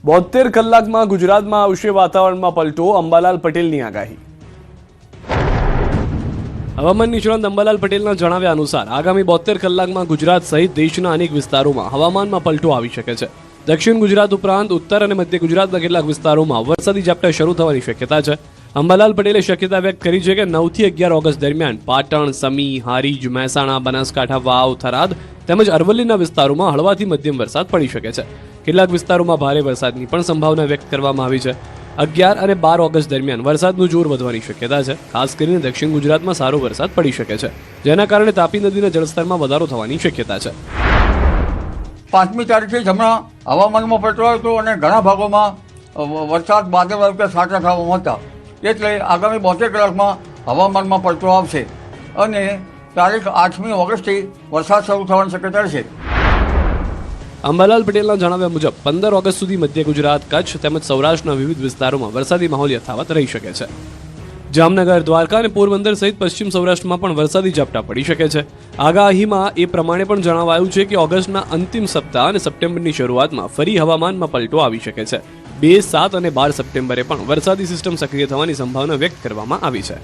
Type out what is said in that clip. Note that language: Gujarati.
72 કલાકમાં ગુજરાતમાં આવશે વાતાવરણમાં પલટો, અંબાલાલ પટેલની આગાહી। હવામાન નિષ્ણાત અંબાલાલ પટેલના જણાવ્યા અનુસાર આગામી 72 કલાકમાં ગુજરાત સહિત દેશના અનેક વિસ્તારોમાં હવામાનમાં પલટો આવી શકે છે। દક્ષિણ ગુજરાત ઉપરાંત ઉત્તર અને મધ્ય ગુજરાતના કેટલાક વિસ્તારોમાં વરસાદી ઝાપટા શરૂ થવાની શક્યતા છે। અંબાલાલ પટેલે શક્યતા વ્યક્ત કરી છે કે 9 થી 11 ઓગસ્ટ દરમિયાન પાટણ, સમી, હારીજ, મહેસાણા, બનાસકાંઠા, વાવ, થરાદ તેમજ અરવલ્લીના વિસ્તારોમાં હળવાથી મધ્યમ વરસાદ પડી શકે છે। કેટલાક વિસ્તારોમાં ભારે વરસાદની પણ સંભાવના વ્યક્ત કરવામાં આવી છે। 11 અને 12 ઓગસ્ટ દરમિયાન વરસાદનું જોર વધવાની શક્યતા છે। ખાસ કરીને દક્ષિણ ગુજરાતમાં સારો વરસાદ પડી શકે છે, જેના કારણે તાપી નદીના જળસ્તરમાં વધારો થવાની શક્યતા છે। 5મી તારીખે જ હમણાં હવામાનમાં પલટો હતો અને ઘણા ભાગોમાં વરસાદ વાદળવાળું છાંટા થવામાં હતા, એટલે આગામી 72 કલાકમાં હવામાનમાં પલટો આવશે અને તારીખ 8મી ઓગસ્ટથી વરસાદ શરૂ થવાની શક્યતા છે। અંબાલાલ પટેલના જણાવ્યા મુજબ 15 ઓગસ્ટ સુધી મધ્ય ગુજરાત, કચ્છ તેમજ સૌરાષ્ટ્રના વિવિધ વિસ્તારોમાં વરસાદી માહોલ યથાવત રહી શકે છે। જામનગર, દ્વારકા અને પોરબંદર સહિત પશ્ચિમ સૌરાષ્ટ્રમાં પણ વરસાદી ઝાપટા પડી શકે છે। આગાહીમાં એ પ્રમાણે પણ જણાવાયું છે કે ઓગસ્ટના અંતિમ સપ્તાહ અને સપ્ટેમ્બરની શરૂઆતમાં ફરી હવામાનમાં પલટો આવી શકે છે। 2, 7 અને 12 સપ્ટેમ્બરે પણ વરસાદી સિસ્ટમ સક્રિય થવાની સંભાવના વ્યક્ત કરવામાં આવી છે।